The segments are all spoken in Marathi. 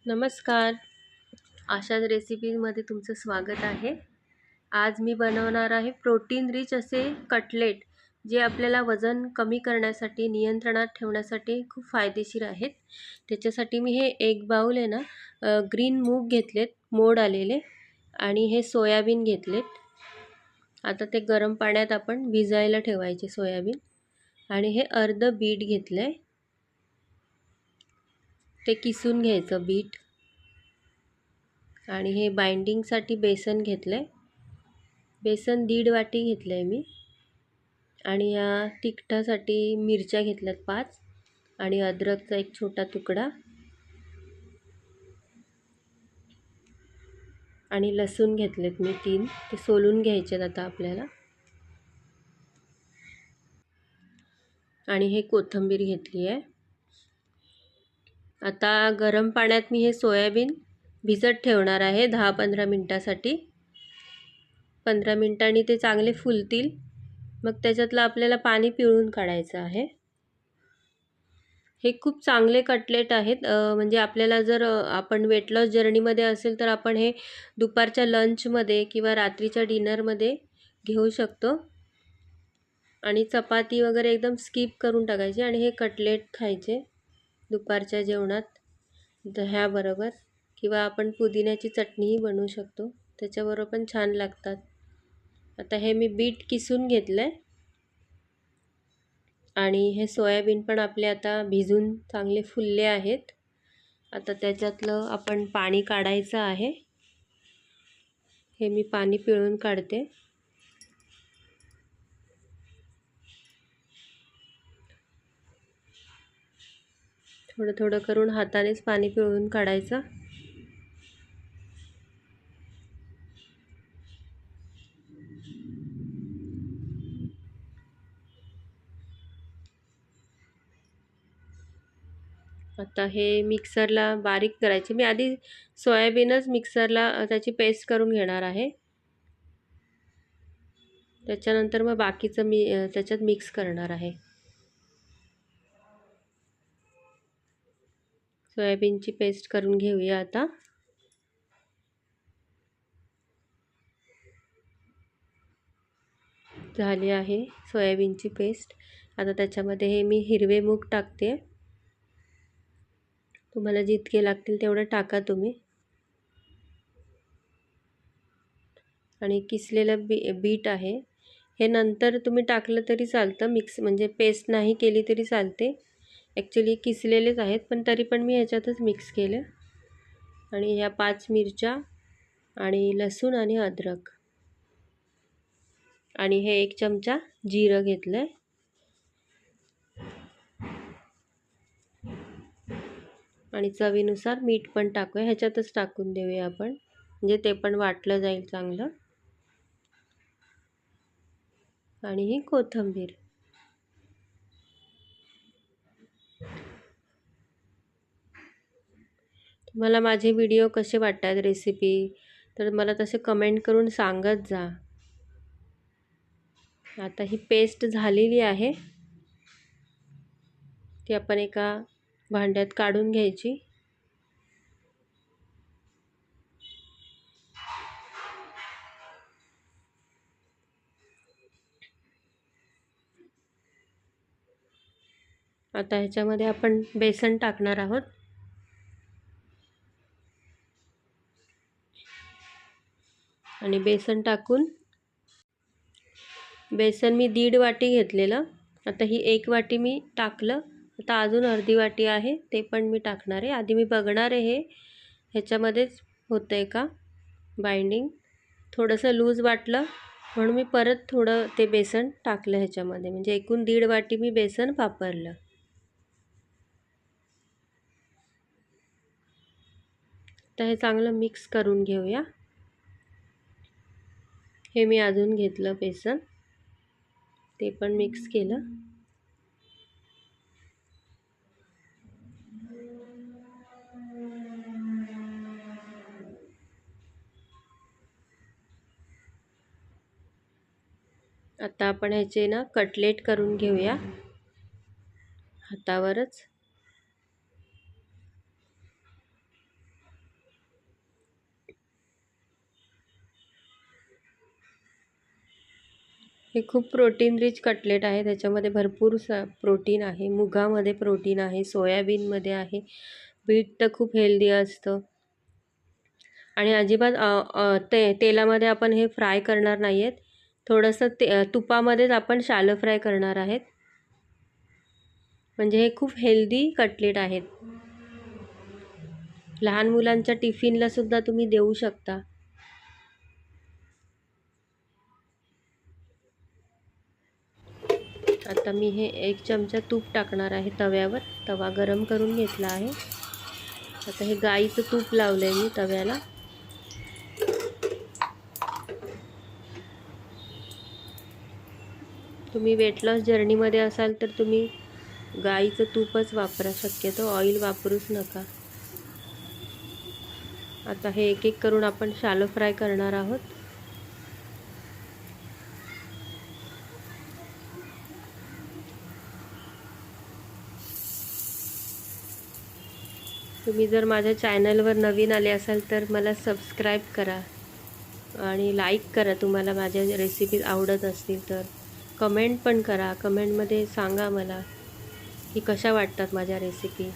नमस्कार. आशाच रेसिपीमध्ये तुमचं स्वागत आहे. आज मी बनवणार आहे प्रोटीन रिच असे कटलेट, जे आपल्याला वजन कमी करण्यासाठी, नियंत्रणात ठेवण्यासाठी खूप फायदेशीर आहेत. त्याच्यासाठी मी हे एक बाउल आहे ना, ग्रीन मूग घेतलेत, मोड आलेले, आणि हे सोयाबीन घेतलेत. आता ते गरम पाण्यात आपण भिजायला ठेवायचे सोयाबीन. आणि हे अर्ध बीट घेतलं आहे, ते किसून घ्यायचं बीट. आणि हे बाइंडिंगसाठी बेसन घेतलं आहे, बेसन 1.5 वाटी घेतलं आहे मी. आणि या तिखटासाठी मिरच्या घेतल्यात 5, आणि अद्रकचा एक छोटा तुकडा, आणि लसूण घेतलेत मी 3, ते सोलून घ्यायचेत आता आपल्याला. आणि हे कोथिंबीर घेतली आहे. आता गरम पाण्यात मी हे सोयाबीन भिजत ठेवणार आहे 10-15 मिनिटासाठी. 15 मिनिटांनी ते चांगले फुलतील, मग त्याच्यातलं आपल्याला पाणी पिळून काढायचं आहे. हे खूप चांगले कटलेट आहेत. म्हणजे आपल्याला जर आपण वेट लॉस जर्नीमध्ये असेल तर आपण हे दुपारच्या लंचमध्ये किंवा रात्रीच्या डिनरमध्ये घेऊ शकतो. आणि चपाती वगैरे एकदम स्किप करून टाकायची आणि हे कटलेट खायचे दुपारच्या जेवणात दह्याबरोबर, किंवा आपण पुदिन्याची चटणीही बनवू शकतो, त्याच्याबरोबर पण छान लागतात. आता हे मी बीट किसून घेतलं आहे, आणि हे सोयाबीन पण आपले आता भिजून चांगले फुलले आहेत. आता त्याच्यातलं आपण पाणी काढायचं आहे. हे मी पाणी पिळून काढते. थोडं थोडं करून हातानेच पाणी पिळून काढायचं. आता हे मिक्सरला बारीक करायचे. मी आधी सोयाबीनच मिक्सरला त्याची पेस्ट करून घेणार आहे. त्याच्यानंतर मग बाकीचं मी त्याच्यात मिक्स करणार आहे. सोयाबीनची पेस्ट करून घेऊया आता. झाली आहे सोयाबीनची पेस्ट. आता त्याच्यामध्ये हे मी हिरवे मूग टाकते. तुम्हाला जितके लागतील तेवढं टाका तुम्ही. आणि किसलेलं बीट आहे, हे नंतर तुम्ही टाकलं तरी चालतं. मिक्स म्हणजे पेस्ट नाही केली तरी चालते. ॲक्च्युली किसलेलेच आहेत, पण तरी पण मी ह्याच्यातच मिक्स केलं. आणि ह्या 5 मिरच्या, आणि लसूण, आणि अद्रक, आणि हे 1 चमचा जिरं घेतलं आहे. आणि चवीनुसार मीठ पण टाकूया, ह्याच्यातच टाकून देऊया आपण, म्हणजे ते पण वाटलं जाईल चांगलं. आणि ही कोथिंबीर. तुम्हाला माझे व्हिडिओ कसे वाटतात रेसिपी, तर मला तसे कमेंट करून सांगत जा. आता ही पेस्ट झालेली आहे, ती आपण एका भांड्यात काढून घ्यायची. आता ह्याच्यामध्ये आपण बेसन टाकणार आहोत. आणि बेसन टाकून, बेसन मी 1.5 वाटी घेतलेलं, आता ही 1 वाटी मी टाकलं. आता अजून अर्धी वाटी आहे, ते पण मी टाकणार आहे. आधी मी बघणार आहे ह्याच्यामध्येच होतं आहे का बाइंडिंग. थोडंसं लूज वाटलं म्हणून मी परत थोडं ते बेसन टाकलं ह्याच्यामध्ये, म्हणजे एकूण 1.5 वाटी मी बेसन वापरलं. तर हे चांगलं मिक्स करून घेऊया. हे मी अजून घेतलं बेसन, ते पण मिक्स केलं. आता आपण ह्याचे ना कटलेट करून घेऊया हातावरच. हे खूप प्रोटीन रिच कटलेट आहे. त्याच्यामध्ये भरपूर प्रोटीन आहे. मुगामध्ये प्रोटीन आहे, सोयाबीनमध्ये आहे. बीट तर खूप हेल्दी असतं आणि अजिबात तेलामध्ये आपण हे फ्राय करणार नाही आहेत. थोडंसं तुपामध्येच आपण शॅलो फ्राय करणार आहेत. म्हणजे हे खूप हेल्दी कटलेट आहेत. लहान मुलांच्या टिफिनला सुद्धा तुम्ही देऊ शकता. आता मी हे 1 चमचा तूप टाकणार आहे तव्यावर. तवा गरम करून घेतला आहे. आता हे गाईचं तूप लावलं आहे मी तव्याला. तुम्ही वेट लॉस जर्नीमध्ये असाल तर तुम्ही गाईचं तूपच वापरा, शक्यतो ऑइल वापरूच नका. आता हे एक एक करून आपण शॅलो फ्राय करणार आहोत. तुम्ही जर माझ्या चॅनलवर नवीन आले असाल तर मला सबस्क्राईब करा आणि लाईक करा. तुम्हाला माझ्या रेसिपी आवडत असतील तर कमेंट पण करा. कमेंटमध्ये सांगा मला की कशा वाटतात माझ्या रेसिपी.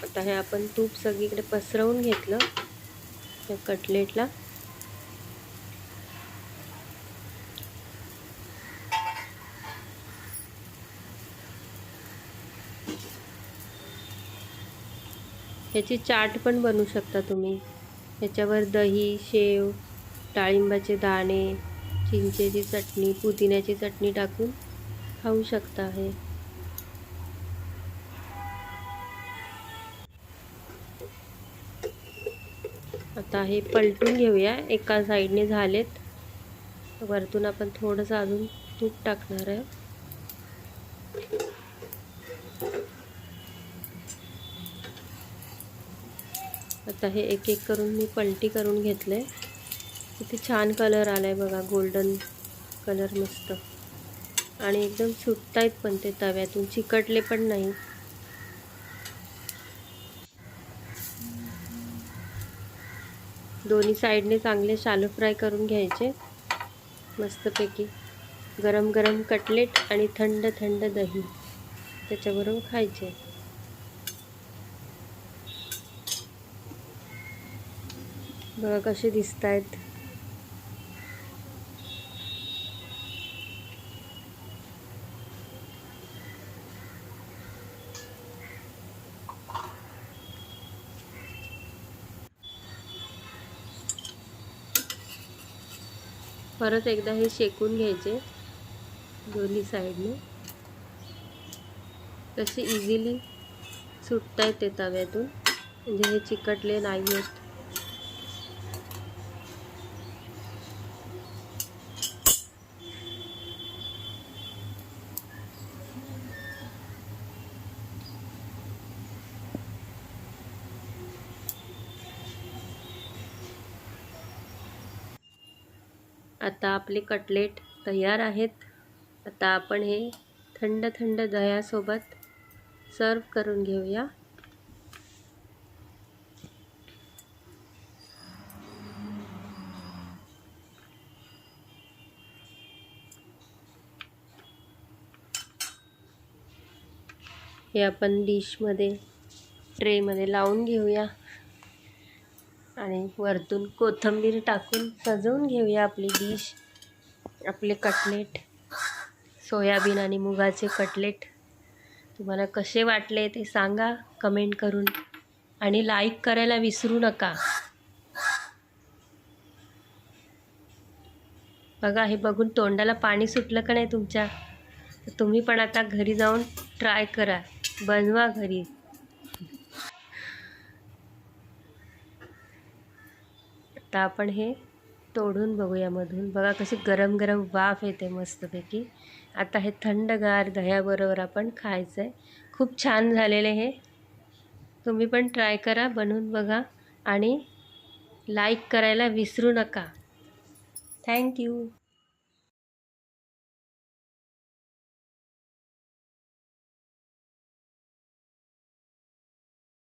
आता हे आपण तूप सगळीकडे पसरवून घेतलं त्या कटलेटला. ह्याची चाट पण बनवू शकता तुम्ही. ह्याच्यावर दही, शेव, डाळिंबाचे दाणे, चिंचेची चटणी, पुदिन्याची चटणी टाकून खाऊ शकता. हे आता हे पलटून घेऊया. एका साईडने झालेत. वरतून आपण थोडंसं अजून तूप टाकणार आहे. आता हे एक एक करून मी पलटी करून घेतले. किती छान कलर आलाय बघा, गोल्डन कलर मस्त. आणि एकदम सुटतायत पण ते तव्यातून, चिकटले पण नाही. दोन्ही साईडने चांगले शॅलो फ्राय करून घ्यायचे मस्तपैकी. गरम गरम कटलेट आणि थंड थंड दही त्याच्याबरोबर खायचे. बघा कसे दिसत आहेत. परत एकदा हे शेकून घ्यायचे दोन्ही साईडने. कसे इझिली सुटता येते तव्यातून, म्हणजे हे चिकटले नाही होत. आता आपले कटलेट तयार आहेत. आता आपण हे थंड थंड दह्यासोबत सर्व करून घेऊया. हे आपण डिशमध्ये, ट्रेमध्ये लावून घेऊया आणि वरतून कोथिंबीर टाकून सजवून घेऊया आपली डिश. आपले कटलेट, सोयाबीन आणि मुगाचे कटलेट. तुम्हाला कसे वाटले ते सांगा कमेंट करून आणि लाईक करायला विसरू नका. बघा, हे बघून तोंडाला पाणी सुटलं का नाही तुमच्या? तर तुम्ही पण आता घरी जाऊन ट्राय करा, बनवा घरी. आता आपण हे तोडून बघूया मधून. बघा कशी गरम गरम वाफ येते मस्तपैकी. आता हे थंडगार दह्याबरोबर आपण खायचं आहे. खूप छान झालेले हे. तुम्ही पण ट्राय करा, बनवून बघा आणि लाईक करायला विसरू नका. थँक्यू.